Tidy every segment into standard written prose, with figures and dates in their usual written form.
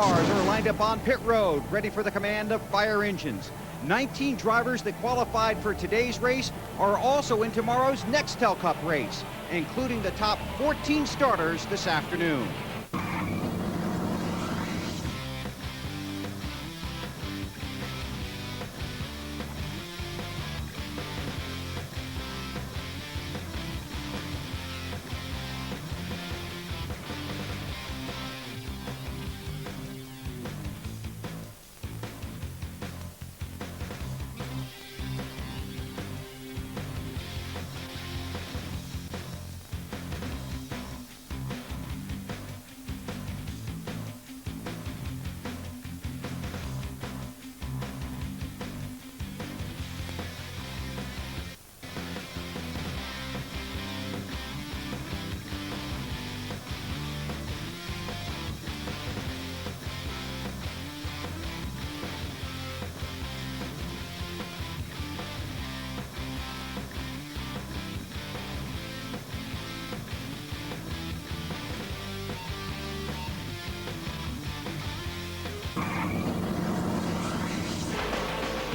cars are lined up on pit road, ready for the command of fire engines. 19 drivers that qualified for today's race are also in tomorrow's Nextel Cup race, including the top 14 starters this afternoon.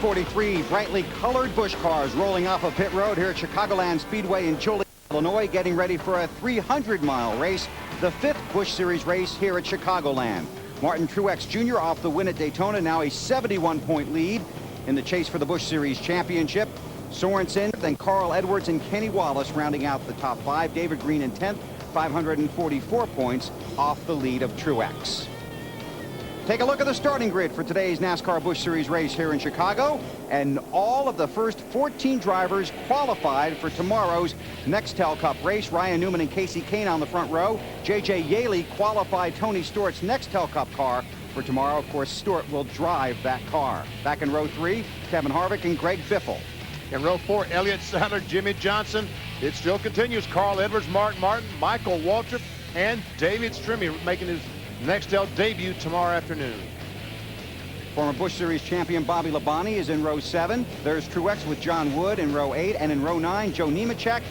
.43 brightly colored Busch cars rolling off of pit road here at Chicagoland Speedway in Joliet, Illinois, getting ready for a 300-mile race, the 5th Busch Series race here at Chicagoland. Martin Truex Jr. off the win at Daytona, now a 71-point lead in the chase for the Busch Series championship. Sorensen, then Carl Edwards and Kenny Wallace rounding out the top 5. David Green in 10th, 544 points off the lead of Truex. Take a look at the starting grid for today's NASCAR Busch Series race here in Chicago, and all of the first 14 drivers qualified for tomorrow's Nextel Cup race. Ryan Newman and Casey Kane on the front row. J.J. Yaley qualified Tony Stewart's Nextel Cup car for tomorrow. Of course, Stewart will drive that car. Back in row 3, Kevin Harvick and Greg Biffle. In row 4, Elliott Sadler, Jimmy Johnson. It still continues. Carl Edwards, Mark Martin, Michael Waltrip, and David Strimmy making his Nextel debut tomorrow afternoon. Former Busch Series champion Bobby Labonte is in row 7. There's Truex with John Wood in row 8. And in row 9, Joe Nemechek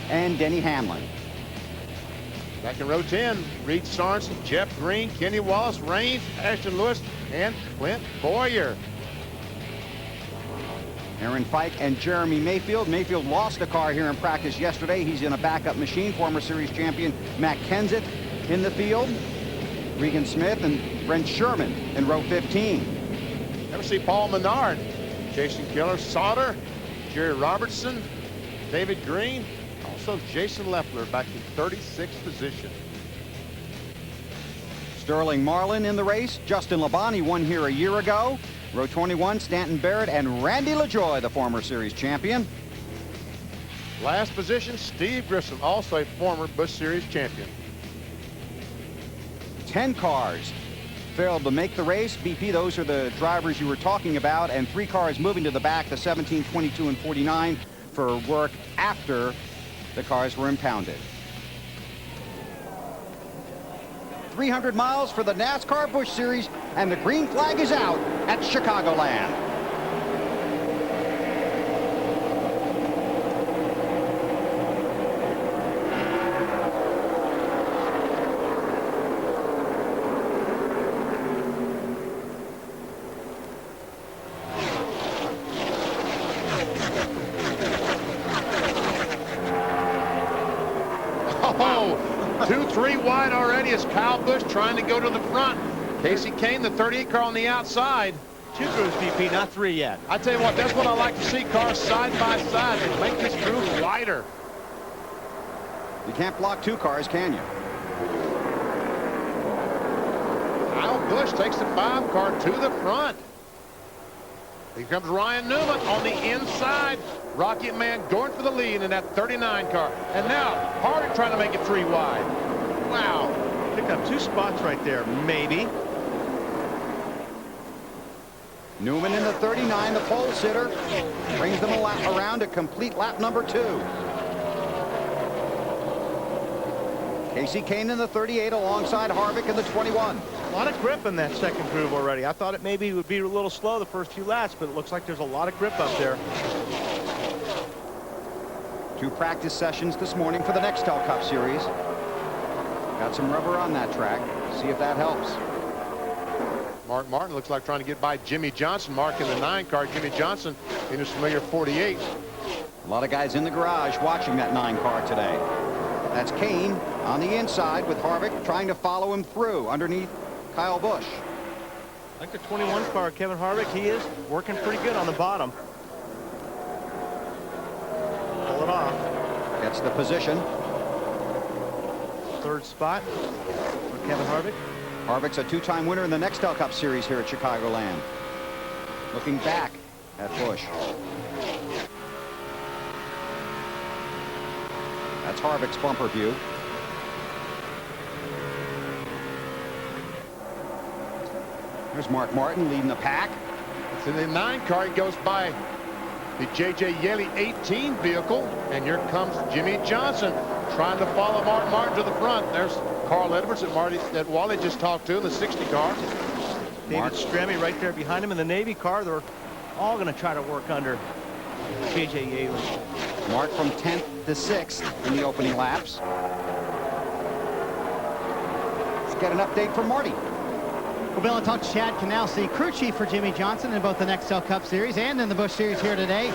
and Denny Hamlin. Back in row 10, Reed Sorensen, Jeff Green, Kenny Wallace, Raines, Ashton Lewis, and Clint Boyer. Aaron Fike and Jeremy Mayfield. Mayfield lost a car here in practice yesterday. He's in a backup machine. Former Series champion Matt Kenseth in the field. Regan Smith and Brent Sherman in row 15. Never see Paul Menard, Jason Keller, Sauter, Jerry Robertson, David Green, also Jason Leffler back in 36th position. Sterling Marlin in the race. Justin Labonte won here a year ago. Row 21, Stanton Barrett and Randy LaJoie, the former series champion. Last position, Steve Grissom, also a former Busch Series champion. 10 cars failed to make the race. BP, those are the drivers you were talking about, and 3 cars moving to the back, the 17, 22, and 49, for work after the cars were impounded. 300 miles for the NASCAR Busch Series, and the green flag is out at Chicagoland. Oh, 2-3 wide already as Kyle Busch trying to go to the front. Casey Kane, the 38 car on the outside. 2 grooves, BP, not 3 yet. I tell you what, that's what I like to see, cars side by side and make this groove wider. You can't block 2 cars, can you? Kyle Busch takes the 5 car to the front. Here comes Ryan Newman on the inside. Rocket Man going for the lead in that 39 car. And now Harvick trying to make it 3 wide. Wow. Pick up 2 spots right there, maybe. Newman in the 39, the pole sitter, brings them a lap around to complete lap number 2. Casey Kane in the 38 alongside Harvick in the 21. A lot of grip in that second groove already. I thought it maybe would be a little slow the first few laps, but it looks like there's a lot of grip up there. 2 practice sessions this morning for the Nextel Cup Series. Got some rubber on that track. See if that helps. Mark Martin looks like trying to get by Jimmy Johnson. Mark in the 9 car. Jimmy Johnson in his familiar 48. A lot of guys in the garage watching that 9 car today. That's Kane on the inside with Harvick trying to follow him through underneath Kyle Busch. I think the 21 car, Kevin Harvick, he is working pretty good on the bottom. Pull it off. Gets the position. 3rd spot for Kevin Harvick. Harvick's a 2-time winner in the Nextel Cup Series here at Chicagoland. Looking back at Busch. That's Harvick's bumper view. There's Mark Martin leading the pack. It's in the 9 car. He goes by the J.J. Yeley 18 vehicle. And here comes Jimmy Johnson trying to follow Mark Martin to the front. There's Carl Edwards that Wally just talked to in the 60 car. David Stremme right there behind him in the Navy car. They're all going to try to work under J.J. Yeley. Mark from 10th to 6th in the opening laps. Let's get an update from Marty. Well, Bill and Talk Chad Canalsi, crew chief for Jimmy Johnson in both the Nextel Cup Series and in the Busch Series here today.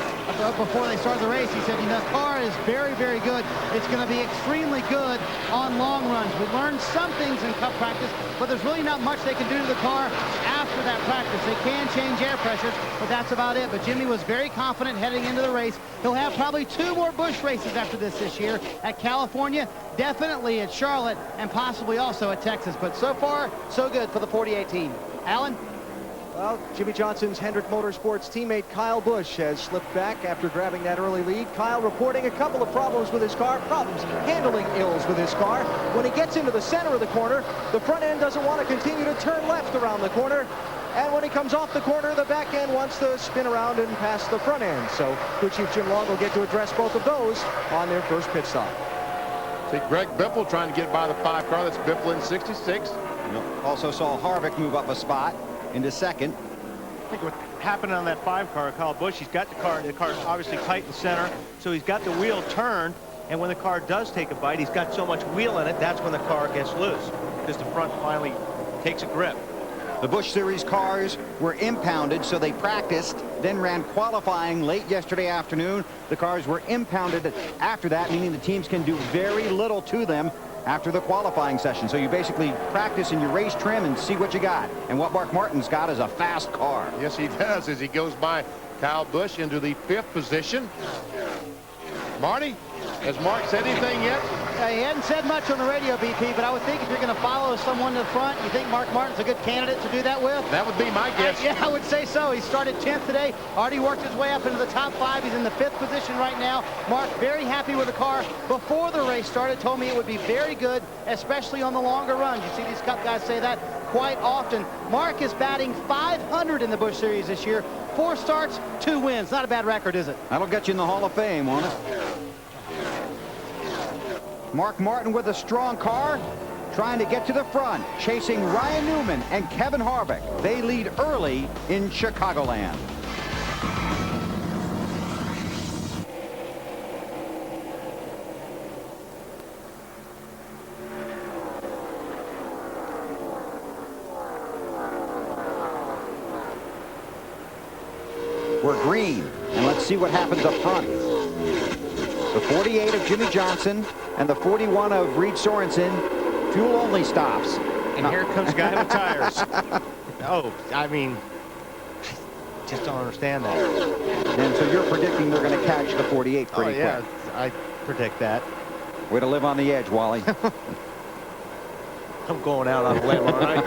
Before they started the race, he said, you know, the car is very, very good. It's going to be extremely good on long runs. We learned some things in Cup practice, but there's really not much they can do to the car after that practice. They can change air pressures, but that's about it. But Jimmy was very confident heading into the race. He'll have probably 2 more Busch races after this year at California, definitely at Charlotte, and possibly also at Texas. But so far, so good for the 48 team. Alan? Well, Jimmy Johnson's Hendrick Motorsports teammate Kyle Busch has slipped back after grabbing that early lead. Kyle reporting a couple of problems with his car, problems handling ills with his car. When he gets into the center of the corner, the front end doesn't want to continue to turn left around the corner. And when he comes off the corner, the back end wants to spin around and pass the front end. So crew chief Jim Long will get to address both of those on their first pit stop. See Greg Biffle trying to get by the 5 car. That's Biffle in 66. Also saw Harvick move up a spot into 2nd. I think what happened on that 5 car, Kyle Busch, he's got the car's obviously tight in the center, so he's got the wheel turned, and when the car does take a bite, he's got so much wheel in it, that's when the car gets loose, because the front finally takes a grip. The Busch Series cars were impounded, so they practiced, then ran qualifying late yesterday afternoon. The cars were impounded after that, meaning the teams can do very little to them after the qualifying session. So you basically practice in your race trim and see what you got. And what Mark Martin's got is a fast car. Yes, he does, as he goes by Kyle Busch into the 5th position. Marty, has Mark said anything yet? He hadn't said much on the radio, BP, but I would think if you're going to follow someone to the front, you think Mark Martin's a good candidate to do that with? That would be my guess. Yeah, I would say so. He started 10th today, already worked his way up into the top 5. He's in the 5th position right now. Mark very happy with the car. Before the race started, told me it would be very good, especially on the longer runs. You see these Cup guys say that quite often. Mark is batting .500 in the Busch Series this year. 4 starts, 2 wins. Not a bad record, is it? That'll get you in the Hall of Fame, won't it? Mark Martin with a strong car, trying to get to the front, chasing Ryan Newman and Kevin Harvick. They lead early in Chicagoland. We're green, and let's see what happens up front. The 48 of Jimmy Johnson and the 41 of Reed Sorensen, fuel only stops. And here comes the guy with tires. Oh, I mean, just don't understand that. And so you're predicting they're going to catch the 48 pretty quick. I predict that. Way to live on the edge, Wally. I'm going out on a limb, all right?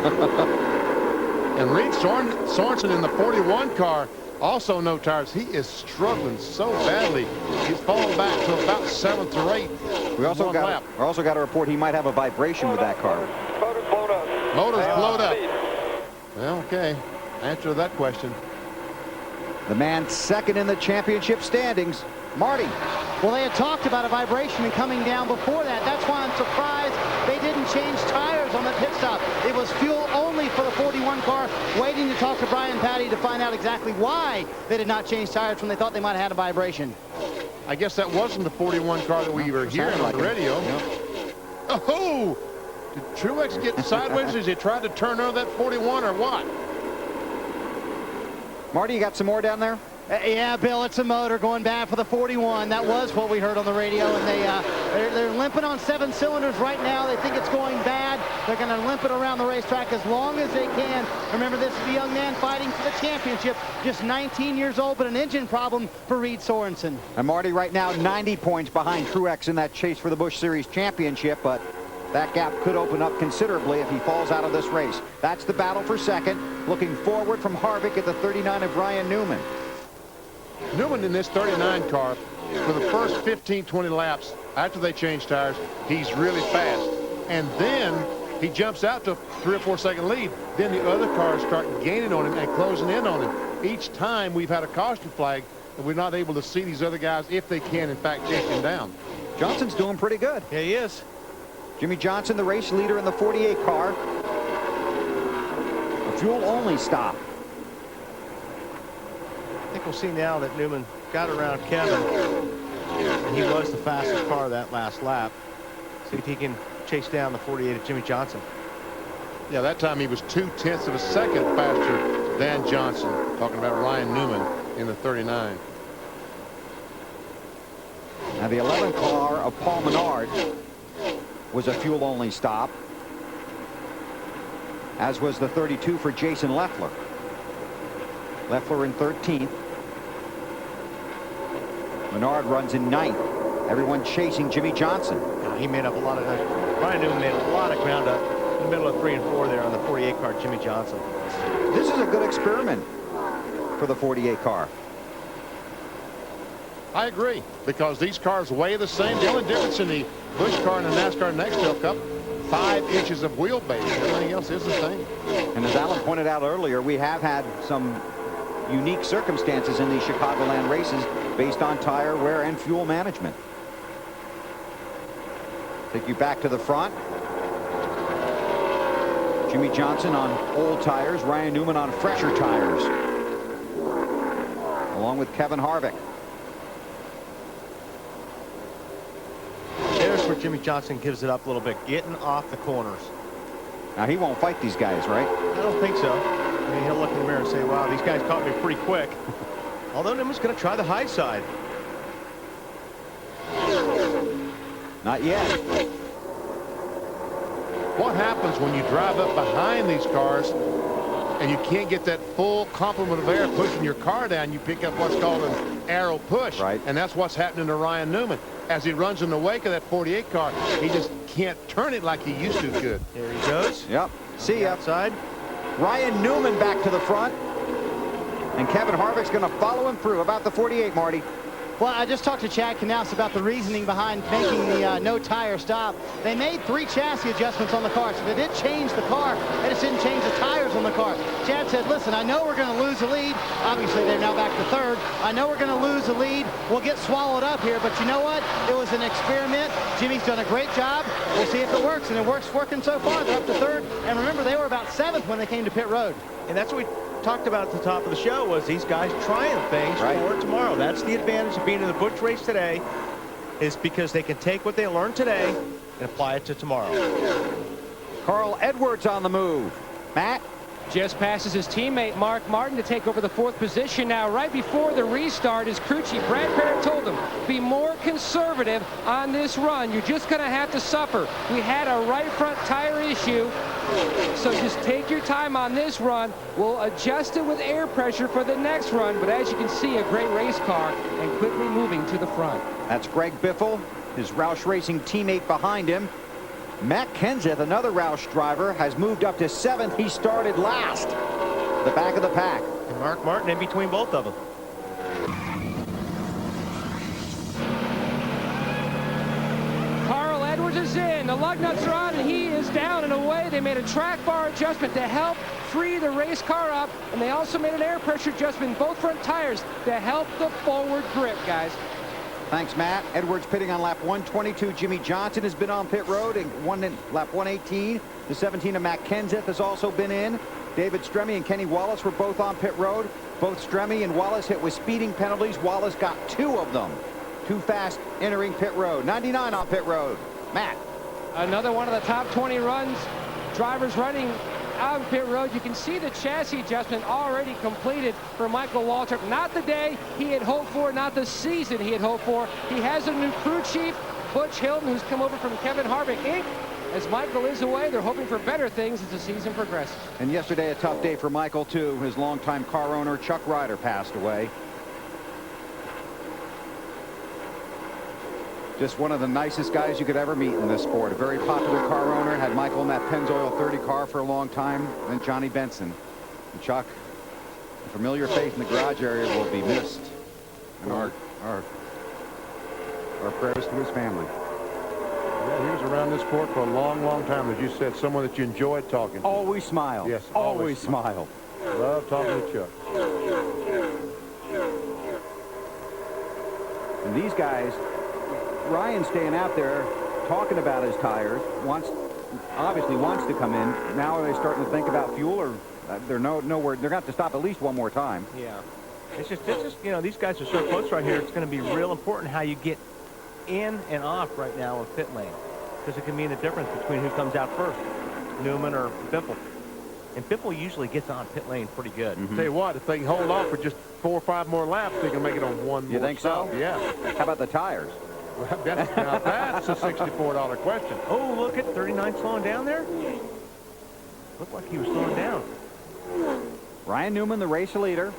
And Reed Sorensen in the 41 car, also no tires. He is struggling so badly. He's fallen back to about 7th or 8th. We also got a report he might have a vibration with that car. Motor's blown up. Motor's blowed up. Well, okay. Answer to that question. The man 2nd in the championship standings, Marty. Well, they had talked about a vibration and coming down before that. That's why I'm surprised they didn't change tires on the pit stop. It was fuel only for the 41 car, waiting to talk to Brian Patty to find out exactly why they did not change tires when they thought they might have had a vibration. I guess that wasn't the 41 car that we were hearing on the radio. Oh! Did Truex get sideways as he tried to turn over that 41 or what? Marty, you got some more down there? Yeah, Bill, it's a motor going bad for the 41. That was what we heard on the radio, and they're limping on 7 cylinders right now. They think it's going bad. They're going to limp it around the racetrack as long as they can. Remember, this is a young man fighting for the championship, just 19 years old, but an engine problem for Reed Sorensen. And Marty, right now, 90 points behind Truex in that chase for the Busch Series championship, but that gap could open up considerably if he falls out of this race. That's the battle for second. Looking forward from Harvick at the 39 of Ryan Newman. Newman in this 39 car, for the first 15, 20 laps, after they change tires, he's really fast. And then he jumps out to a 3 or 4 second lead. Then the other cars start gaining on him and closing in on him. Each time we've had a caution flag, and we're not able to see these other guys if they can, in fact, chase him down. Johnson's doing pretty good. Yeah, he is. Jimmy Johnson, the race leader in the 48 car. A fuel-only stop. I think we'll see now that Newman got around Kevin, and he was the fastest car that last lap. See if he can chase down the 48 of Jimmy Johnson. Yeah, that time he was 0.2 of a second faster than Johnson. Talking about Ryan Newman in the 39. Now the 11 car of Paul Menard was a fuel-only stop, as was the 32 for Jason Leffler. Leffler in 13th. Menard runs in 9th. Everyone chasing Jimmy Johnson. He made up a lot of Ryan Newman made a lot of ground up in the middle of 3 and 4 there on the 48 car, Jimmy Johnson. This is a good experiment for the 48 car. I agree, because these cars weigh the same. The only difference in the Busch car and the NASCAR Nextel Cup, 5 inches of wheelbase. Everything else is the same. And as Alan pointed out earlier, we have had some unique circumstances in these Chicagoland races based on tire wear and fuel management. Take you back to the front. Jimmy Johnson on old tires, Ryan Newman on fresher tires, along with Kevin Harvick. There's where Jimmy Johnson gives it up a little bit, getting off the corners. Now he won't fight these guys, right? I don't think so. I mean, he'll look in the mirror and say, wow, these guys caught me pretty quick. Although Newman's going to try the high side. Not yet. What happens when you drive up behind these cars and you can't get that full complement of air pushing your car down? You pick up what's called an arrow push. Right. And that's what's happening to Ryan Newman. As he runs in the wake of that 48 car, he just can't turn it like he used to could. There he goes. Yep. See ya. Outside. Ryan Newman back to the front. And Kevin Harvick's going to follow him through. About the 48, Marty. Well, I just talked to Chad Knaus about the reasoning behind making the no tire stop. They made 3 chassis adjustments on the car, so they did change the car. They just didn't change the tires on the car. Chad said, listen, I know we're going to lose the lead. Obviously, they're now back to 3rd. I know we're going to lose the lead. We'll get swallowed up here, but you know what? It was an experiment. Jimmy's done a great job. We'll see if it works, and it working so far. They're up to 3rd. And remember, they were about 7th when they came to pit road. And that's what we talked about at the top of the show, was these guys trying things for tomorrow. That's the advantage of being in the Busch race today, is because they can take what they learned today and apply it to tomorrow. Carl Edwards on the move. Matt? Just passes his teammate Mark Martin to take over the 4th position. Now, right before the restart, his crew chief Brad Barrett told him, be more conservative on this run. You're just going to have to suffer. We had a right front tire issue, so just take your time on this run. We'll adjust it with air pressure for the next run. But as you can see, a great race car and quickly moving to the front. That's Greg Biffle, his Roush Racing teammate behind him. Matt Kenseth, another Roush driver, has moved up to 7th. He started last. The back of the pack. And Mark Martin in between both of them. Carl Edwards is in. The lug nuts are on, and he is down and away. They made a track bar adjustment to help free the race car up, and they also made an air pressure adjustment in both front tires to help the forward grip, guys. Thanks, Matt. Edwards pitting on lap 122. Jimmy Johnson has been on pit road and lap 118. The 17 of Matt Kenseth has also been in. David Stremme and Kenny Wallace were both on pit road. Both Stremme and Wallace hit with speeding penalties. Wallace got 2 of them. Too fast entering pit road. 99 on pit road. Matt. Another one of the top 20 runs. Drivers running on pit road. You can see the chassis adjustment already completed for Michael Waltrip. Not the day he had hoped for, not the season he had hoped for. He has a new crew chief, Butch Hilton, who's come over from Kevin Harvick Inc. As Michael is away, they're hoping for better things as the season progresses. And yesterday, a tough day for Michael, too. His longtime car owner, Chuck Ryder, passed away. Just one of the nicest guys you could ever meet in this sport. A very popular car owner. Had Michael in that Pennzoil 30 car for a long time. Then Johnny Benson. And Chuck, a familiar face in the garage area, will be missed. And our prayers to his family. Yeah, he was around this sport for a long, long time. As you said, someone that you enjoyed talking to. Always smile. Yes, always smile. Love talking to Chuck. And these guys, Ryan's staying out there talking about his tires. Obviously wants to come in. Now are they starting to think about fuel, or they're nowhere? They're going to have to stop at least one more time. Yeah. It's just you know, these guys are so close right here. It's going to be real important how you get in and off right now of pit lane, because it can mean the difference between who comes out first, Newman or Biffle. And Biffle usually gets on pit lane pretty good. Tell you what, if they can hold off for just 4 or 5 more laps, they can make it on one more. You think so? Yeah. How about the tires? Well, that's a $64 question. Oh, look at 39 slowing down there. Looked like he was slowing down. Ryan Newman, the race leader.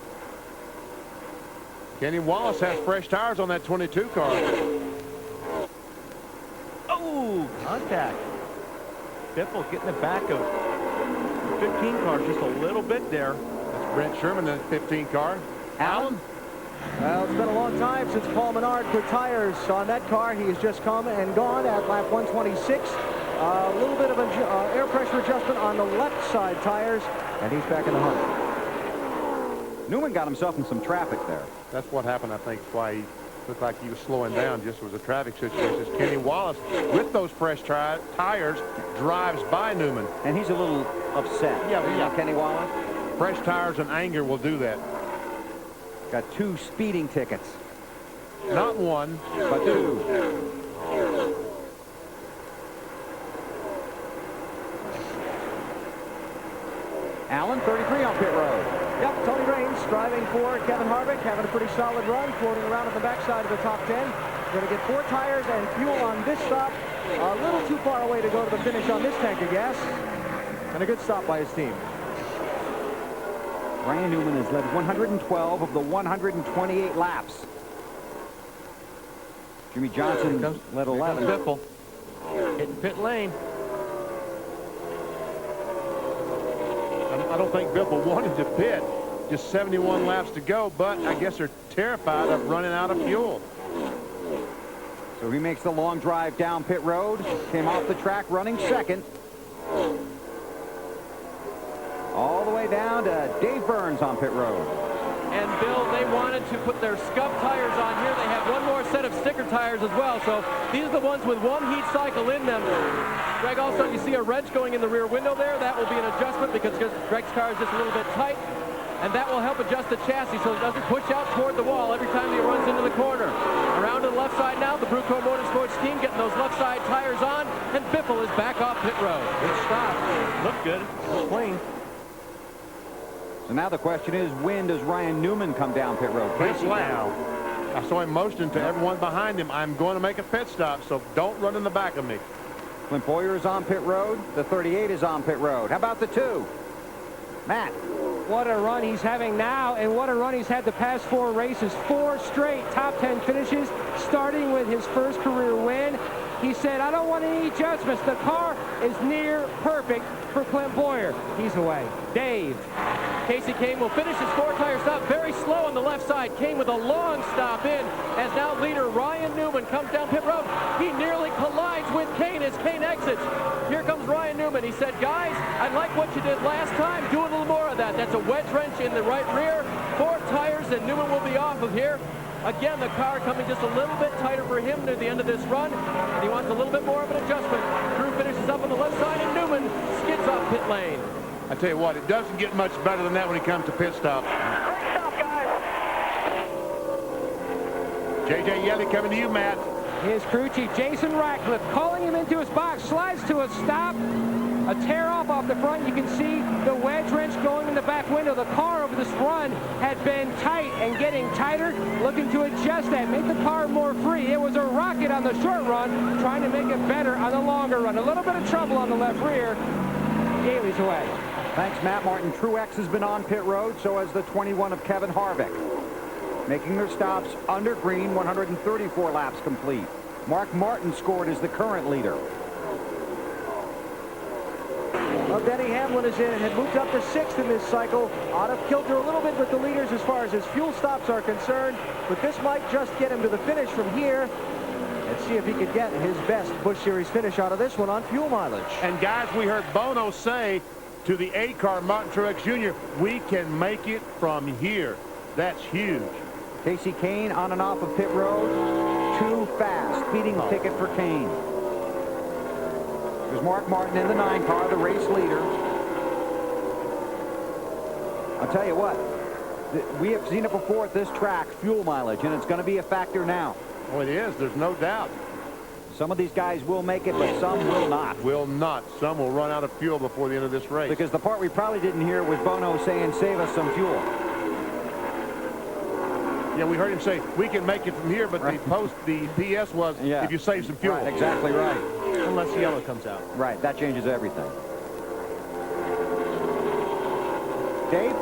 Kenny Wallace has fresh tires on that 22 car. Oh, contact. Biffle getting the back of the 15 car just a little bit there. That's Brent Sherman in the 15 car. Alan? Well, it's been a long time since Paul Menard put tires on that car. He has just come and gone at lap 126. A little bit of an air pressure adjustment on the left side tires, and he's back in the hunt. Newman got himself in some traffic there. That's what happened, I think, why he looked like he was slowing down. Just was a traffic situation. Kenny Wallace, with those fresh tires, drives by Newman. And he's a little upset. Yeah. Kenny Wallace. Fresh tires and anger will do that. Got 2 speeding tickets. Not 1, but 2. Allen, 33 on pit road. Yep, Tony Raines driving for Kevin Harvick, having a pretty solid run, floating around on the backside of the top 10. Going to get 4 tires and fuel on this stop. A little too far away to go to the finish on this tank of gas. And a good stop by his team. Ryan Newman has led 112 of the 128 laps. Jimmy Johnson led 11. Biffle hitting pit lane. I don't think Biffle wanted to pit. Just 71 laps to go, but I guess they're terrified of running out of fuel. So he makes the long drive down pit road. Came off the track running second. All the way down to Dave Burns on pit road. And Bill, they wanted to put their scuff tires on here. They have one more set of sticker tires as well. So these are the ones with 1 heat cycle in them. Greg, also you see a wrench going in the rear window there. That will be an adjustment because Greg's car is just a little bit tight. And that will help adjust the chassis so it doesn't push out toward the wall every time he runs into the corner. Around to the left side now, the Bruco Motorsports team getting those left side tires on. And Biffle is back off pit road. Good stop. Looked good. Clean. So now the question is, when does Ryan Newman come down pit road? This lap, I saw him motion to everyone behind him. I'm going to make a pit stop, so don't run in the back of me. Clint Boyer is on pit road. The 38 is on pit road. How about the 2? Matt. What a run he's having now, and what a run he's had the past 4 races. 4 straight top 10 finishes, starting with his first career win. He said, I don't want any adjustments. The car is near perfect for Clint Boyer. He's away. Dave. Casey Kane will finish his 4-tire stop very slow on the left side. Kane with a long stop in as now leader Ryan Newman comes down pit road. He nearly collides with Kane as Kane exits. Here comes Ryan Newman. He said, guys, I like what you did last time. Do a little more of that. That's a wedge wrench in the right rear. 4 tires and Newman will be off of here. Again, the car coming just a little bit tighter for him near the end of this run. And he wants a little bit more of an adjustment. Crew finishes up on the left side and Newman skids off pit lane. I tell you what, it doesn't get much better than that when he comes to pit stop. Great stop, guys. J.J. Yelly coming to you, Matt. His crew chief, Jason Ratcliffe, calling him into his box, slides to a stop. A tear off the front. You can see the wedge wrench going in the back window. The car over this run had been tight and getting tighter, looking to adjust that, make the car more free. It was a rocket on the short run, trying to make it better on the longer run. A little bit of trouble on the left rear. Gailey's away. Thanks, Matt. Martin. Truex has been on pit road, so has the 21 of Kevin Harvick. Making their stops under green, 134 laps complete. Mark Martin scored as the current leader. Well, Denny Hamlin is in and had moved up to 6th in this cycle. Out of kilter a little bit with the leaders as far as his fuel stops are concerned, but this might just get him to the finish from here. Let's see if he could get his best Busch Series finish out of this one on fuel mileage. And guys, we heard Bono say to the 8-car Martin Truex Jr., we can make it from here. That's huge. Casey Kane on and off of pit road. Too fast. Speeding ticket for Kane. There's Mark Martin in the 9-car, the race leader. I'll tell you what, we have seen it before at this track, fuel mileage, and it's going to be a factor now. Oh, it is. There's no doubt. Some of these guys will make it, but some will not. Will not. Some will run out of fuel before the end of this race. Because the part we probably didn't hear was Bono saying, save us some fuel. Yeah, we heard him say, we can make it from here, but right. the PS was, if you save some fuel. Right, exactly right. Unless the yellow comes out. Right, that changes everything. Dave?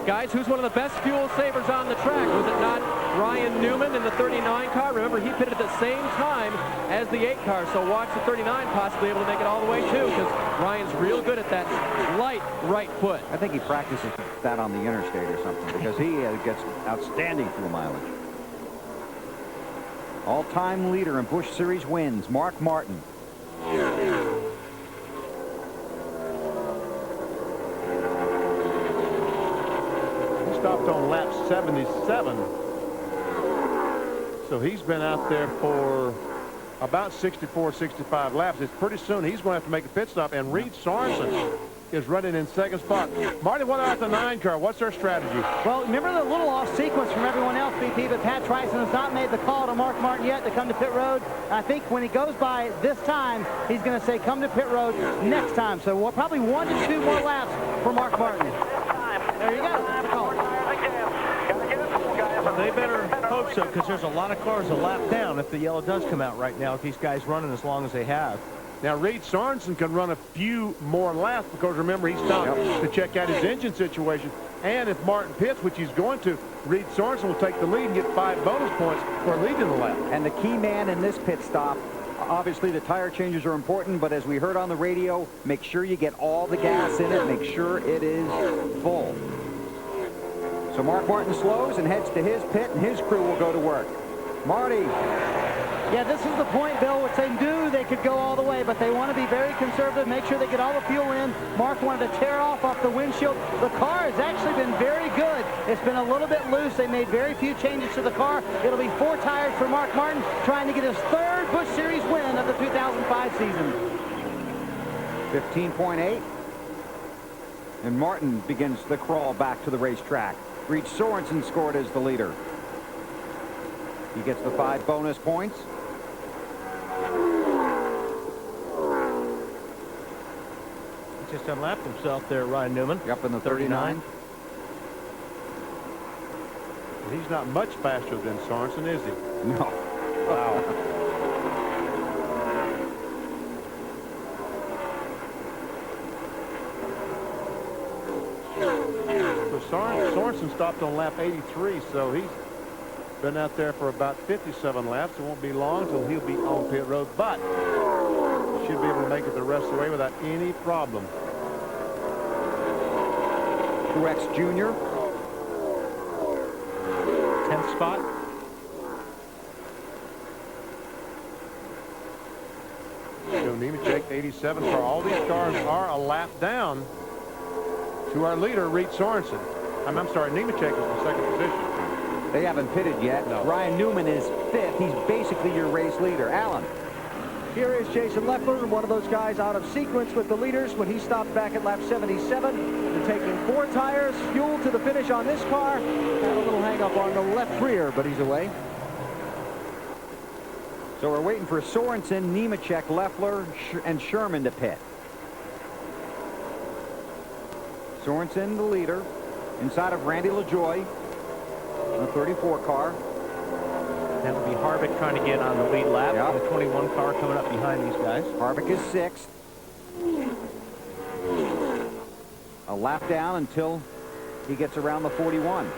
Guys, who's one of the best fuel savers on the track? Was it not Ryan Newman in the 39 car? Remember, he pitted at the same time as the 8 car, so watch the 39 possibly able to make it all the way too, because Ryan's real good at that light right foot. I think he practices that on the interstate or something, because he gets outstanding fuel mileage. All-time leader in Busch Series wins, Mark Martin. Stopped on lap 77. So he's been out there for about 64, 65 laps. It's pretty soon he's going to have to make a pit stop. And Reed Sorensen is running in 2nd spot. Marty, what about the 9 car? What's their strategy? Well, remember the little off sequence from everyone else, BP, but Pat Tryson has not made the call to Mark Martin yet to come to pit road. I think when he goes by this time, he's going to say come to pit road next time. So we'll probably 1 to 2 more laps for Mark Martin. There you go. Well, they better hope so, because there's a lot of cars a lap down if the yellow does come out right now, if these guys running as long as they have. Now, Reed Sorensen can run a few more laps because, remember, he stopped to check out his engine situation. And if Martin pits, which he's going to, Reed Sorensen will take the lead and get 5 bonus points for leading the lap. And the key man in this pit stop, obviously the tire changes are important, but as we heard on the radio, make sure you get all the gas in it. Make sure it is full. So Mark Martin slows and heads to his pit, and his crew will go to work. Marty. Yeah, this is the point, Bill, which they knew they could go all the way, but they want to be very conservative, make sure they get all the fuel in. Mark wanted to tear off the windshield. The car has actually been very good. It's been a little bit loose. They made very few changes to the car. It'll be 4 tires for Mark Martin, trying to get his 3rd Busch Series win of the 2005 season. 15.8. And Martin begins the crawl back to the racetrack. Reed Sorensen scored as the leader. He gets the 5 bonus points. He just unlapped himself there, Ryan Newman. Up in the 39. He's not much faster than Sorensen, is he? No. Wow. So Sorensen stopped on lap 83, so he's been out there for about 57 laps. It won't be long until he'll be on pit road, but should be able to make it the rest of the way without any problem. Truex Jr. 10th spot. Joe Nemechek, 87 car. All these cars are a lap down to our leader, Reed Sorensen. I'm sorry, Nemechek is in 2nd position. They haven't pitted yet. No. Ryan Newman is 5th. He's basically your race leader. Alan. Here is Jason Leffler, one of those guys out of sequence with the leaders when he stopped back at lap 77. They're taking 4 tires, fuel to the finish on this car. Had a little hang-up on the left rear, but he's away. So we're waiting for Sorensen, Nemechek, Leffler, and Sherman to pit. Sorensen, the leader, inside of Randy LaJoie, the 34 car. That would be Harvick trying to get on the lead lap. Yep. The 21 car coming up behind these guys. Harvick is 6th. A lap down until he gets around the 41.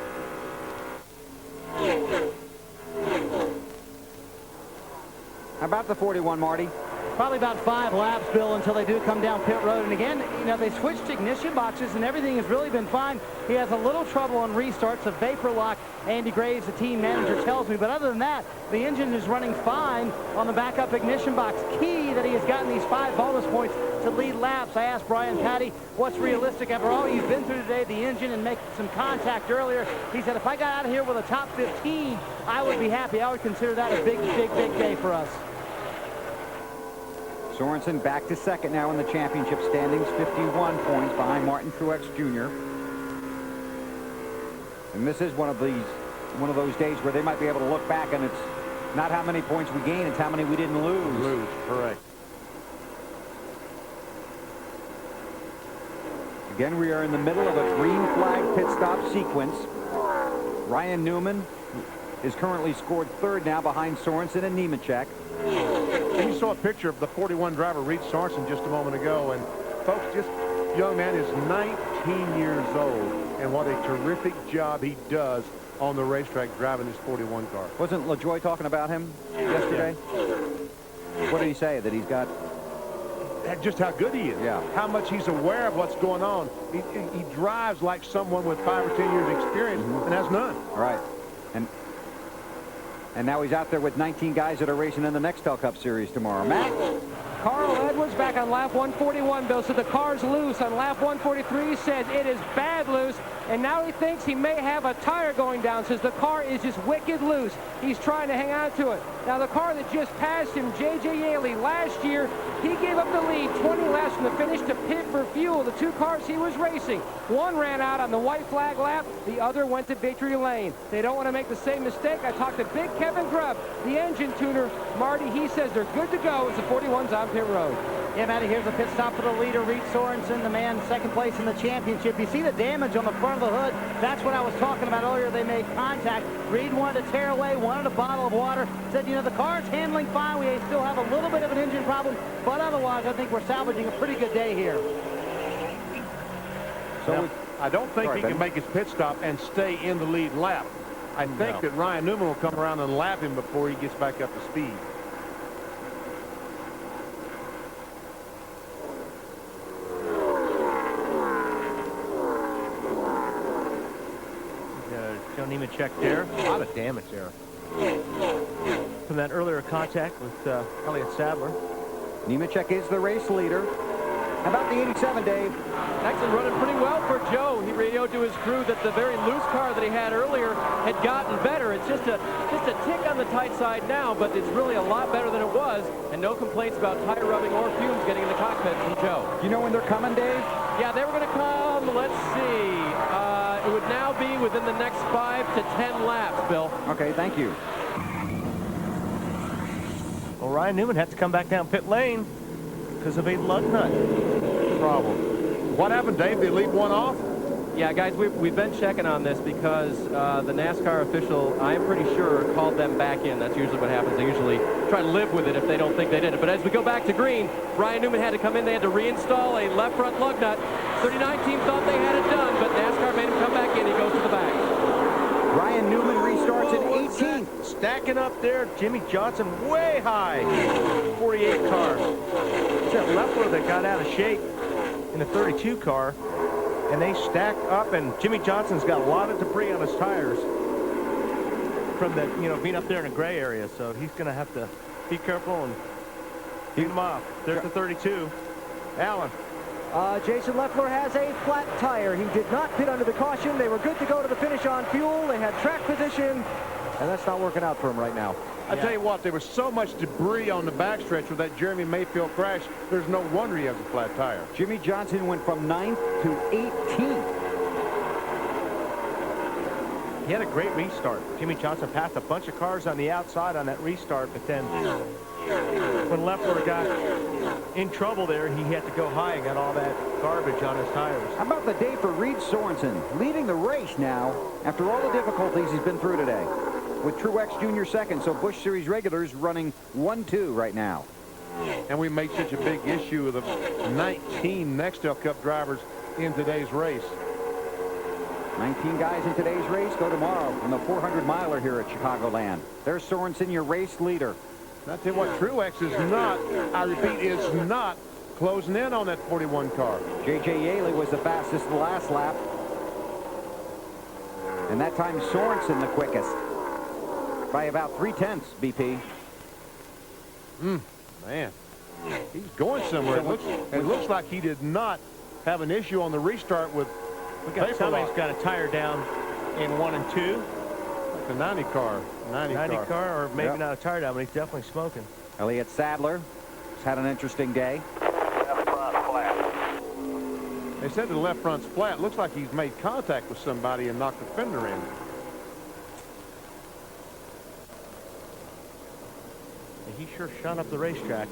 How about the 41, Marty? Probably about 5 laps, Bill, until they do come down pit road. And again, you know, they switched ignition boxes and everything has really been fine. He has a little trouble on restarts, a vapor lock, Andy Graves, the team manager, tells me. But other than that, the engine is running fine on the backup ignition box. Key that he has gotten these 5 bonus points to lead laps. I asked Brian Patty, what's realistic after all you've been through today, the engine, and make some contact earlier. He said, if I got out of here with a top 15, I would be happy. I would consider that a big, big, big day for us. Sorensen back to second now in the championship standings, 51 points behind Martin Truex Jr. And this is one of those days where they might be able to look back and it's not how many points we gained, it's how many we didn't lose. Correct. Again, we are in the middle of a green flag pit stop sequence. Ryan Newman is currently scored 3rd now behind Sorensen and Nemechek. And you saw a picture of the 41 driver, Reed Sorensen, just a moment ago. And folks, this young man is 19 years old. And what a terrific job he does on the racetrack driving this 41 car. Wasn't LaJoie talking about him yesterday? Yeah. What did he say? That he's got... Just how good he is. Yeah. How much he's aware of what's going on. He drives like someone with 5 or 10 years experience and has none. All right. And now he's out there with 19 guys that are racing in the Nextel Cup Series tomorrow. Matt? Carl Edwards back on lap 141, Bill. So the car's loose on lap 143. Says it is bad loose. And now he thinks he may have a tire going down. Says the car is just wicked loose. He's trying to hang on to it. Now the car that just passed him, J.J. Yaley, last year, he gave up the lead 20 laps from the finish to pit for fuel. The 2 cars he was racing, one ran out on the white flag lap. The other went to victory lane. They don't want to make the same mistake. I talked to Big Kevin Grubb, the engine tuner. Marty, he says they're good to go as the 41's on pit road. Yeah, Matty, here's a pit stop for the leader, Reed Sorensen, the man 2nd place in the championship. You see the damage on the front of the hood. That's what I was talking about earlier. They made contact. Reed wanted to tear away, wanted a bottle of water. Said, you know, the car's handling fine. We still have a little bit of an engine problem, but otherwise I think we're salvaging a pretty good day here. So now, I don't think he can make his pit stop and stay in the lead lap. I think that Ryan Newman will come around and lap him before he gets back up to speed. Joe Nemechek there. A lot of damage there from that earlier contact with Elliott Sadler. Nemechek is the race leader. How about the 87, Dave? Actually running pretty well for Joe. He radioed to his crew that the very loose car that he had earlier had gotten better. It's just a tick on the tight side now, but it's really a lot better than it was. And no complaints about tire rubbing or fumes getting in the cockpit from Joe. You know when they're coming, Dave? Yeah, they were going to come, let's see. It would now be within the next 5 to 10 laps, Bill. Okay, thank you. Well, Ryan Newman had to come back down pit lane because of a lug nut problem. What happened, Dave? Did they leave one off? Yeah, guys, we've been checking on this because the NASCAR official, I'm pretty sure, called them back in. That's usually what happens. They usually try to live with it if they don't think they did it. But as we go back to green, Ryan Newman had to come in. They had to reinstall a left front lug nut. 39 team thought they had it done, but NASCAR made him come back in. He goes to the back. Ryan Newman restarts in 18th. Stacking up there, Jimmy Johnson way high. 48 car. It's that Leffler that got out of shape in the 32 car. And they stack up, and Jimmy Johnson's got a lot of debris on his tires from the, being up there in the gray area. So he's going to have to be careful and beat him off. There's the 32. Alan. Jason Leffler has a flat tire. He did not pit under the caution. They were good to go to the finish on fuel. They had track position, and that's not working out for him right now. I tell you what, there was so much debris on the backstretch with that Jeremy Mayfield crash. There's no wonder he has a flat tire. Jimmy Johnson went from 9th to 18th. He had a great restart. Jimmy Johnson passed a bunch of cars on the outside on that restart, but then When Leffler got in trouble there, he had to go high and got all that garbage on his tires. How about the day for Reed Sorensen, leading the race now after all the difficulties he's been through today, with Truex Jr. second, so Busch Series regulars running 1-2 right now. And we made such a big issue of the 19 Nextel Cup drivers in today's race. 19 guys in today's race go tomorrow on the 400-miler here at Chicagoland. There's Sorensen, your race leader. I tell you what, Truex is not, I repeat, is not closing in on that 41 car. J.J. Yaley was the fastest the last lap. And that time Sorensen the quickest by about 0.3 BP. Man, he's going somewhere. It looks like he did not have an issue on the restart with Somebody's got a tire down in 1 and 2. the 90 car. 90 car, or maybe not a tire down, but he's definitely smoking. Elliott Sadler has had an interesting day. Left front flat. They said the left front's flat. Looks like he's made contact with somebody and knocked the fender in. He sure shot up the racetrack.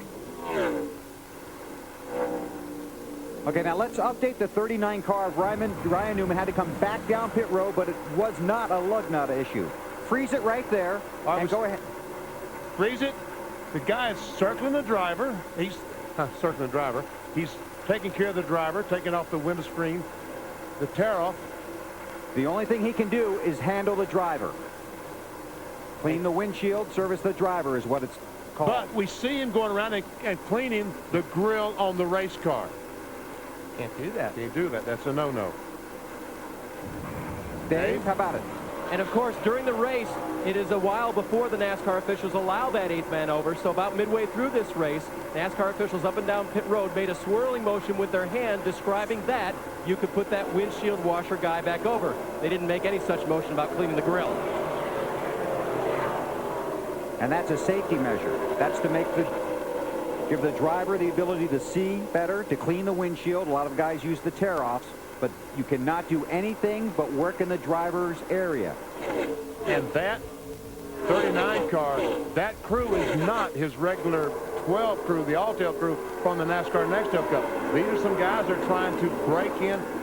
Okay, now let's update the 39 car. Ryan Newman had to come back down pit road, but it was not a lug nut issue. Freeze it right there and go ahead. Freeze it. The guy is circling the driver. He's circling the driver. He's taking care of the driver, taking off the windscreen, the tear off. The only thing he can do is handle the driver. Clean the windshield, service the driver is what it's called. But we see him going around and cleaning the grill on the race car. Can't do that. Can't do that. That's a no-no. Dave, how about it? And of course, during the race, it is a while before the NASCAR officials allow that 8th man over. So about midway through this race, NASCAR officials up and down pit road made a swirling motion with their hand describing that you could put that windshield washer guy back over. They didn't make any such motion about cleaning the grill. And that's a safety measure. That's to give the driver the ability to see better, to clean the windshield. A lot of guys use the tear-offs, but you cannot do anything but work in the driver's area. And that 39 car, that crew is not his regular 12 crew, the All-Tail crew from the NASCAR Nextel Cup. These are some guys that are trying to break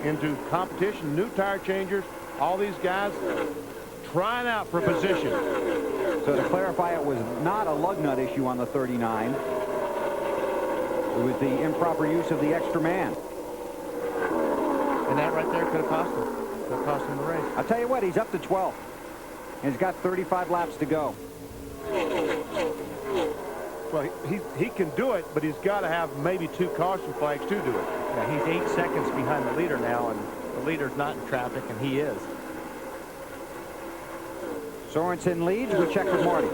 into competition, new tire changers. All these guys trying out for position. So to clarify, it was not a lug nut issue on the 39. It was the improper use of the extra man. And that right there could have cost him. Could have cost him the race. I'll tell you what, he's up to 12. And he's got 35 laps to go. Well, he can do it, but he's got to have maybe 2 caution flags to do it. Yeah, he's 8 seconds behind the leader now, and the leader's not in traffic, and he is. Sorensen leads. We check with Marty.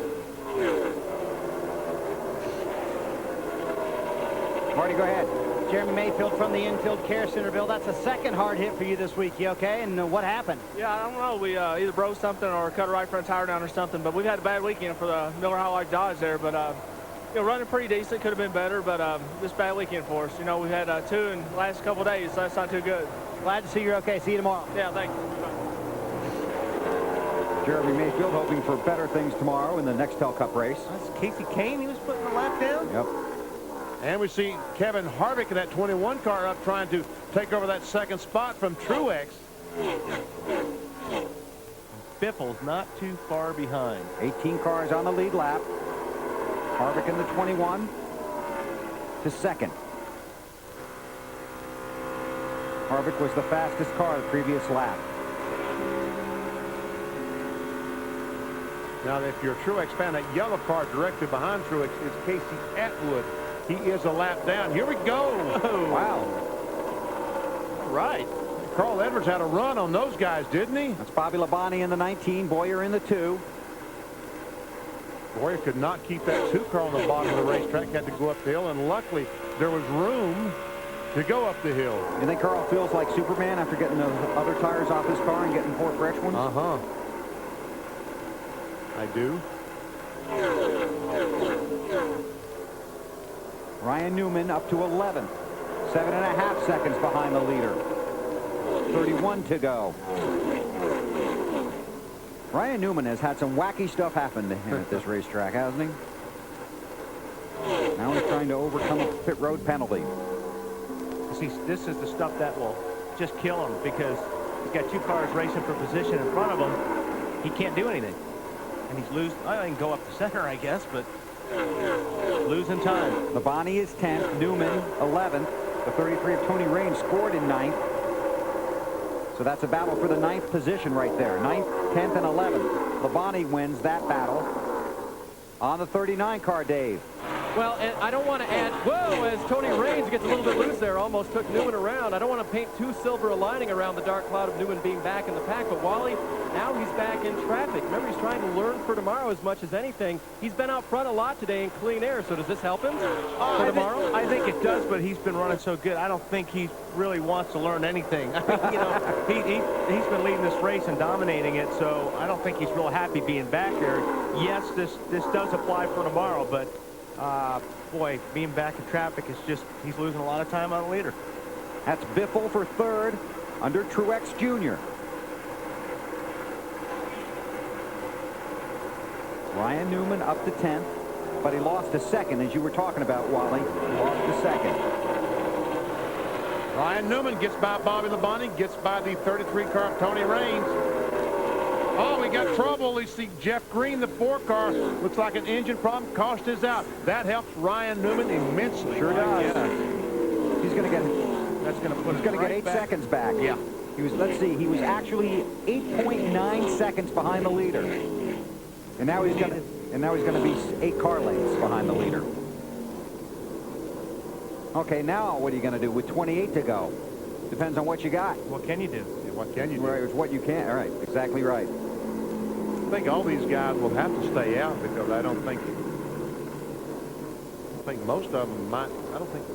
Marty, go ahead. Jeremy Mayfield from the infield care center. Bill, that's a second hard hit for you this week. You okay? And what happened? Yeah, I don't know. We either broke something or cut a right front tire down or something. But we've had a bad weekend for the Miller High Life Dodge there. But, you know, running pretty decent. Could have been better. But this bad weekend for us. You know, we had 2 in the last couple of days. So that's not too good. Glad to see you're okay. See you tomorrow. Yeah, thank you. Jeremy Mayfield hoping for better things tomorrow in the Nextel Cup race. That's Casey Kane. He was putting the lap down. Yep. And we see Kevin Harvick in that 21 car up trying to take over that second spot from Truex. Biffle's not too far behind. 18 cars on the lead lap. Harvick in the 21 to second. Harvick was the fastest car the previous lap. Now, if you're a Truex fan, that yellow car directly behind Truex is Casey Atwood. He is a lap down. Here we go. Oh, wow. Right. Carl Edwards had a run on those guys, didn't he? That's Bobby Labonte in the 19, Boyer in the 2. Boyer could not keep that 2 car on the bottom of the racetrack. Had to go up the hill, and luckily there was room to go up the hill. You think Carl feels like Superman after getting the other tires off his car and getting 4 fresh ones? Uh-huh. I do. Ryan Newman up to 11. 7.5 seconds behind the leader. 31 to go. Ryan Newman has had some wacky stuff happen to him at this racetrack, hasn't he? Now he's trying to overcome a pit road penalty. See, this is the stuff that will just kill him because he's got 2 cars racing for position in front of him. He can't do anything. And he's losing. I can go up the center, I guess, but losing time. Labonte is 10th, Newman 11th. The 33 of Tony Raines scored in 9th. So that's a battle for the 9th position right there. 9th, 10th, and 11th. Labonte wins that battle on the 39 car, Dave. Well, and I don't want to add, whoa, as Tony Raines gets a little bit loose there, almost took Newman around. I don't want to paint too silver a lining around the dark cloud of Newman being back in the pack, but Wally, now he's back in traffic. Remember, he's trying to learn for tomorrow as much as anything. He's been out front a lot today in clean air, so does this help him for tomorrow? I think it does, but he's been running so good. I don't think he really wants to learn anything. I mean, you know, he's been leading this race and dominating it, so I don't think he's real happy being back there. Yes, this does apply for tomorrow, but boy, being back in traffic is just, he's losing a lot of time on the leader. That's Biffle for 3rd under Truex Jr. Ryan Newman up to 10th, but he lost a second, as you were talking about, Wally. He lost a second. Ryan Newman gets by Bobby Labonte, gets by the 33 car of Tony Raines. Oh, we got trouble. We see Jeff Green, the 4 car. Looks like an engine problem. Caution is out. That helps Ryan Newman immensely. Sure does. Yeah. He's going to get. That's going to put. He's going to get 8 seconds back. Yeah. He was. Let's see. He was actually 8.9 seconds behind the leader, and now he's going to. And now he's going to be 8 car lengths behind the leader. Okay, now what are you going to do with 28 to go? Depends on what you got. What can you do? Yeah, what can you do? Right, it's what you can. All right, exactly right. I think all these guys will have to stay out because I don't think most of them might. I don't think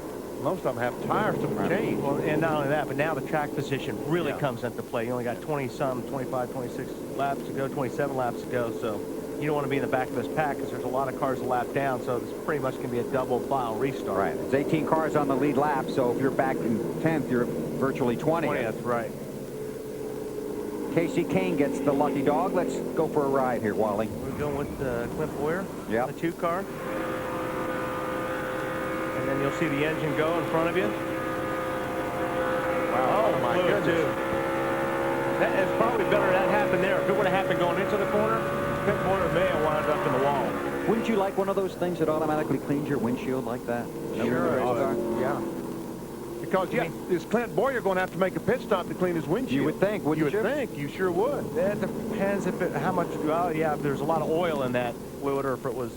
most of them have tires to change. Well, and not only that, but now the track position really comes into play. You only got 20-some, 25, 26 laps to go, 27 laps to go, so you don't want to be in the back of this pack because there's a lot of cars a lap down, so it's pretty much going to be a double file restart. Right. It's 18 cars on the lead lap, so if you're back in 10th, you're virtually 20th. 20th, right. Casey Kane gets the lucky dog. Let's go for a ride here, Wally. We're going with Clint Boyer, yeah, the 2 car. And then you'll see the engine go in front of you. Wow. Oh, my goodness. That is probably better that happened there. If it would have happened going into the corner, Clint Boyer may have wound up in the wall. Wouldn't you like one of those things that automatically cleans your windshield like that? Sure. Yeah. Because, yeah, is Clint Boyer going to have to make a pit stop to clean his windshield? You would think, wouldn't you? You would think. You sure would. It depends how much, well, yeah, if there's a lot of oil in that fluid or if it was.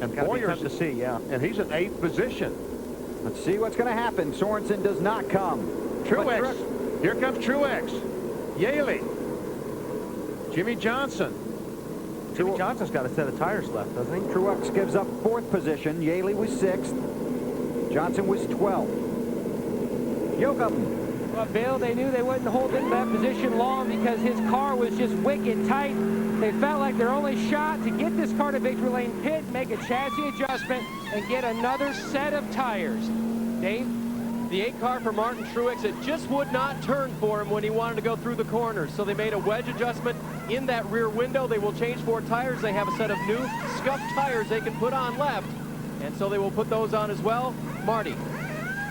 And Boyer's to see, yeah. And he's in 8th position. Let's see what's going to happen. Sorensen does not come. Truex. Here comes Truex. Yaley. Jimmy Johnson. Jimmy Johnson's got a set of tires left, doesn't he? Truex gives up 4th position. Yaley was 6th. Johnson was 12th. Yoakum. Well, Bill, they knew they wouldn't hold him in that position long because his car was just wicked tight. They felt like their only shot to get this car to victory lane pit, make a chassis adjustment, and get another set of tires. Dave? The 8 car for Martin Truex, it just would not turn for him when he wanted to go through the corners. So they made a wedge adjustment in that rear window. They will change 4 tires. They have a set of new scuffed tires they can put on left. And so they will put those on as well. Marty.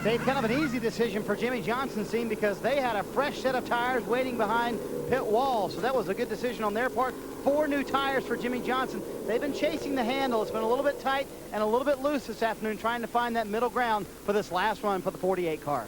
Dave, kind of an easy decision for Jimmy Johnson team because they had a fresh set of tires waiting behind pit wall. So that was a good decision on their part. 4 new tires for Jimmy Johnson. They've been chasing the handle. It's been a little bit tight and a little bit loose this afternoon, trying to find that middle ground for this last run for the 48 car.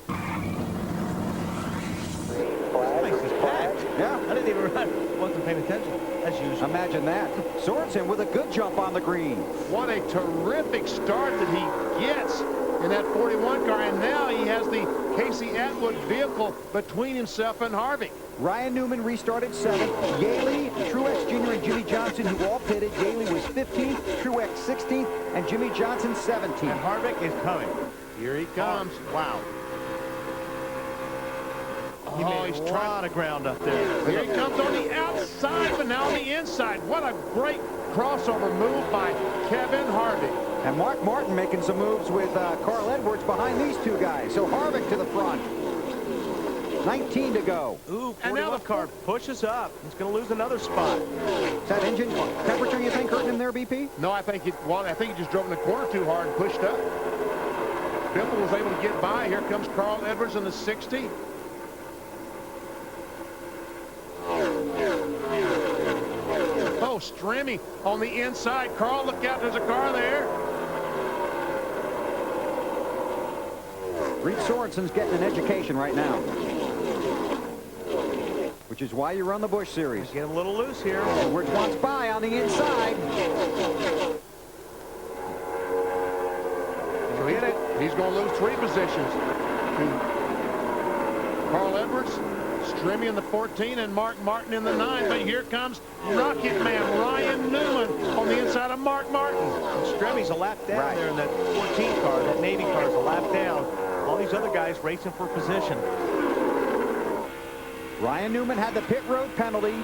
Yeah. I didn't even wasn't paying attention, as usual. Imagine that. Sorensen with a good jump on the green. What a terrific start that he gets in that 41 car, and now he has the Casey Atwood vehicle between himself and Harvick. Ryan Newman restarted 7th. Yaley, Truex Jr., and Jimmy Johnson, who all pitted. Yaley was 15th, Truex 16th, and Jimmy Johnson 17th. And Harvick is coming. Here he comes. Wow. He made a lot of ground up there. Here he comes on the outside, but now on the inside. What a great crossover move by Kevin Harvick. And Mark Martin making some moves with Carl Edwards behind these 2 guys. So Harvick to the front. 19 to go. Ooh, And now 41 the car pushes up. He's going to lose another spot. Is that engine temperature you think hurting him there, BP? No, I think he just drove in the corner too hard and pushed up. Biffle was able to get by. Here comes Carl Edwards in the 60. Oh, Strimmy on the inside. Carl, look out, there's a car there. Reed Sorensen's getting an education right now, which is why you run the Busch Series. Get him a little loose here. Edwards wants by on the inside. So he's going to lose 3 positions to Carl Edwards, Strimmy in the 14, and Mark Martin in the 9. But here comes Rocket Man Ryan Newman on the inside of Mark Martin. Stremmy's a lap down Right there in that 14 car. That Navy car is a lap down. All these other guys racing for position. Ryan Newman had the pit road penalty,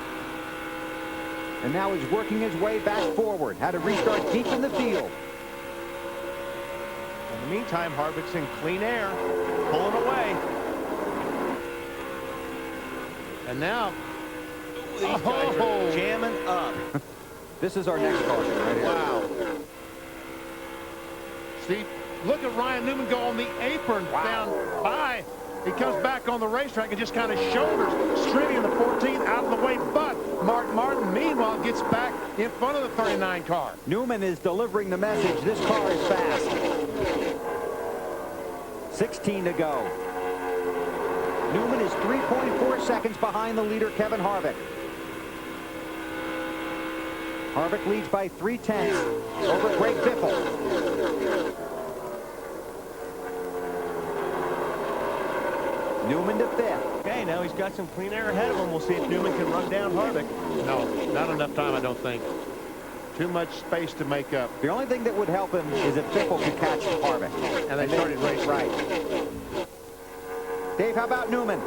and now he's working his way back forward. Had to restart deep in the field. In the meantime, Harvick's in clean air, pulling away. And now, These guys are jamming up. This is our next caution right here. wow. See, look at Ryan Newman go on the apron down by. He comes back on the racetrack and just kind of shoulders Strimmy in the 14 out of the way. But Mark Martin, meanwhile, gets back in front of the 39 car. Newman is delivering the message. This car is fast. 16 to go. Newman is 3.4 seconds behind the leader, Kevin Harvick. Harvick leads by 3/10 over Greg Biffle. Newman to 5th. Okay, now he's got some clean air ahead of him. We'll see if Newman can run down Harvick. No, not enough time, I don't think. Too much space to make up. The only thing that would help him is if Biffle could catch Harvick. And they started racing. Right. Dave, how about Newman?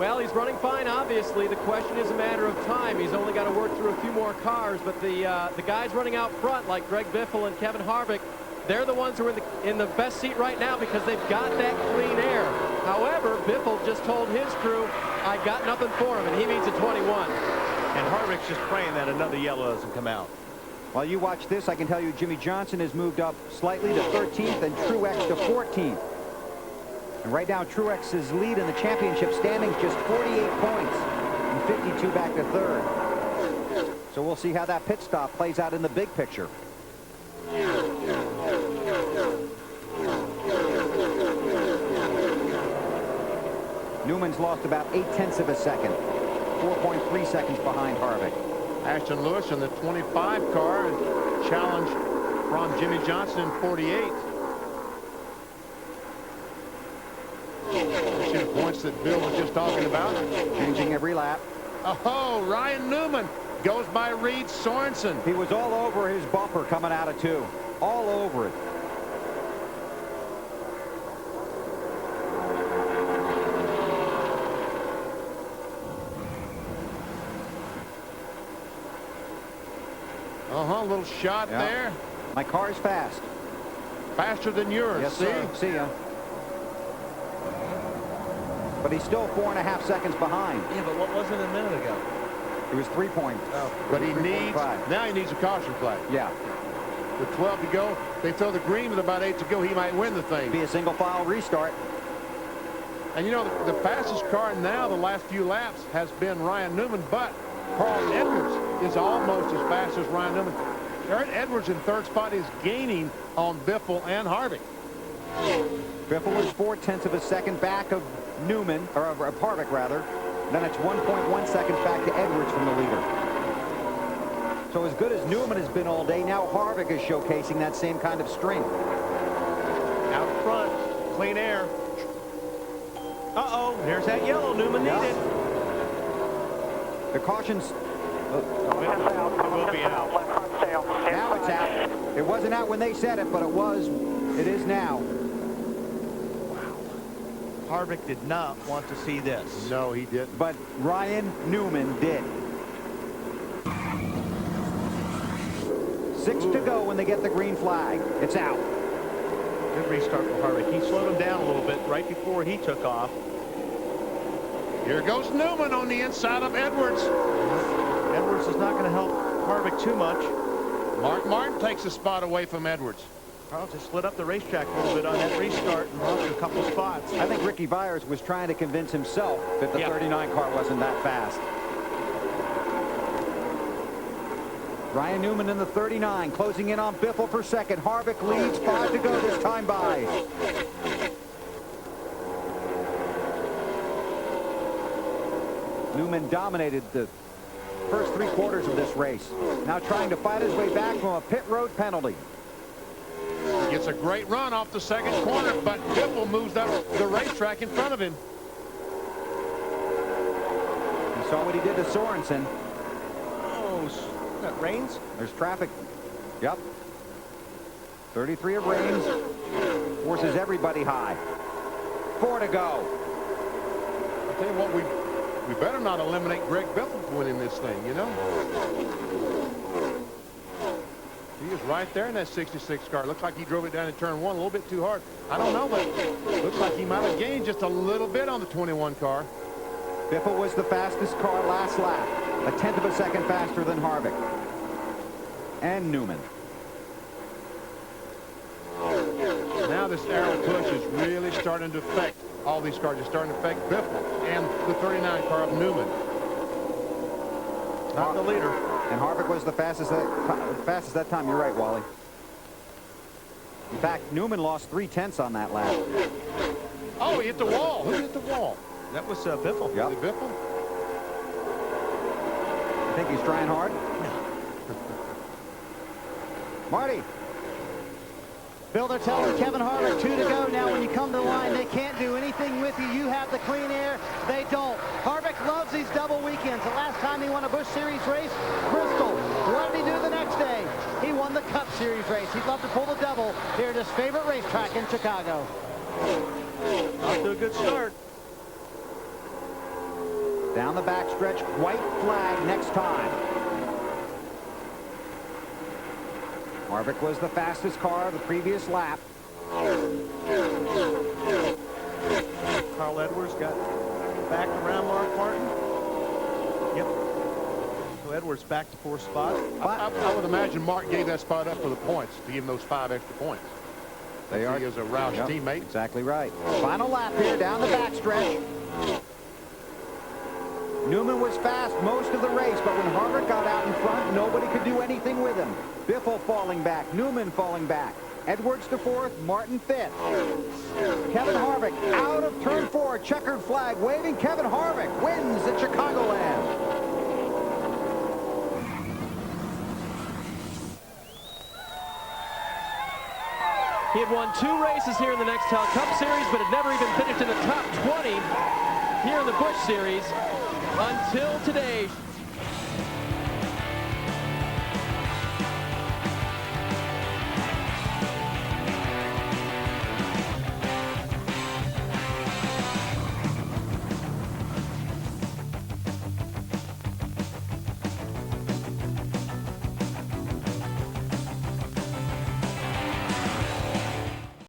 Well, he's running fine, obviously. The question is a matter of time. He's only got to work through a few more cars, but the guys running out front, like Greg Biffle and Kevin Harvick, they're the ones who are in the best seat right now because they've got that clean air. However, Biffle just told his crew, I got nothing for him, and he means a 21. And Harvick's just praying that another yellow doesn't come out. While you watch this, I can tell you Jimmy Johnson has moved up slightly to 13th and Truex to 14th. And right now, Truex's lead in the championship standings just 48 points and 52 back to 3rd. So we'll see how that pit stop plays out in the big picture. Newman's lost about 0.8 of a second, 4.3 seconds behind Harvick. Ashton Lewis in the 25 car, challenge from Jimmy Johnson in 48. See the points that Bill was just talking about. Changing every lap. Oh, Ryan Newman goes by Reed Sorensen. He was all over his bumper coming out of 2. All over it. A little shot there. My car's fast. Faster than yours. Yes, sir. See ya. But he's still 4.5 seconds behind. Yeah, but what was it a minute ago? It was 3 points. But he needs, now he needs a caution flag. Yeah. With 12 to go, they throw the green with about 8 to go. He might win the thing. Be a single file restart. And you know, the fastest car now the last few laps has been Ryan Newman, but Carl Edwards is almost as fast as Ryan Newman. Edwards in 3rd spot is gaining on Biffle and Harvick. Biffle is 0.4 of a second back of Newman, or of Harvick rather. Then it's 1.1 seconds back to Edwards from the leader. So as good as Newman has been all day, now Harvick is showcasing that same kind of strength. Out front, clean air. Uh-oh, there's that yellow Newman needed. The caution's... It will be out. Now it's out. It wasn't out when they said it, but it was. It is now. Wow. Harvick did not want to see this. No, he didn't. But Ryan Newman did. 6 to go when they get the green flag. It's out. Good restart for Harvick. He slowed him down a little bit right before he took off. Here goes Newman on the inside of Edwards. Edwards is not going to help Harvick too much. Mark Martin takes a spot away from Edwards. Carl just split up the racetrack a little bit on that restart and lost a couple spots. I think Ricky Byers was trying to convince himself that the 39 car wasn't that fast. Ryan Newman in the 39, closing in on Biffle for second. Harvick leads, 5 to go this time by. Newman dominated the first 3 quarters of this race. Now trying to fight his way back from a pit road penalty. Gets a great run off the second corner, but Biffle moves up the racetrack in front of him. You saw what he did to Sorensen. Oh, that Reigns? There's traffic. Yep. 33 of Reigns. Forces everybody high. 4 to go. I'll tell you what, we better not eliminate Greg Biffle from winning this thing, you know? He is right there in that 66 car. Looks like he drove it down in turn 1 a little bit too hard. I don't know, but looks like he might have gained just a little bit on the 21 car. Biffle was the fastest car last lap. A 1/10 of a second faster than Harvick. And Newman. Now this arrow push is really starting to affect all these cars. It's starting to affect Biffle and the 39 car of Newman. Not the leader. And Harvick was the fastest that time. You're right, Wally. In fact, Newman lost 3/10 on that lap. Oh, he hit the wall. Who hit the wall? That was Biffle. Yep. Was it Biffle? You think he's trying hard? Marty. Bill, they're telling Kevin Harvick 2 to go. Now, when you come to the line, they can't do anything with you. You have the clean air. They don't. Harvick loves these double weekends. The last time he won a Busch Series race, Bristol. What did he do the next day? He won the Cup Series race. He'd love to pull the double here at his favorite racetrack in Chicago. Off to a good start. Down the backstretch, white flag next time. Harvick was the fastest car of the previous lap. Carl Edwards got back around Mark Martin. Yep. So Edwards back to 4th spot. I would imagine Mark gave that spot up for the points, to give him those 5 extra points. They are. He is a Roush teammate. Exactly right. Final lap here down the backstretch. Newman was fast most of the race, but when Harvick got out in front, nobody could do anything with him. Biffle falling back, Newman falling back. Edwards to 4th, Martin 5th. Kevin Harvick out of turn 4, checkered flag waving. Kevin Harvick wins at Chicagoland. He had won 2 races here in the Nextel Cup Series, but had never even finished in the top 20 here in the Busch Series until today.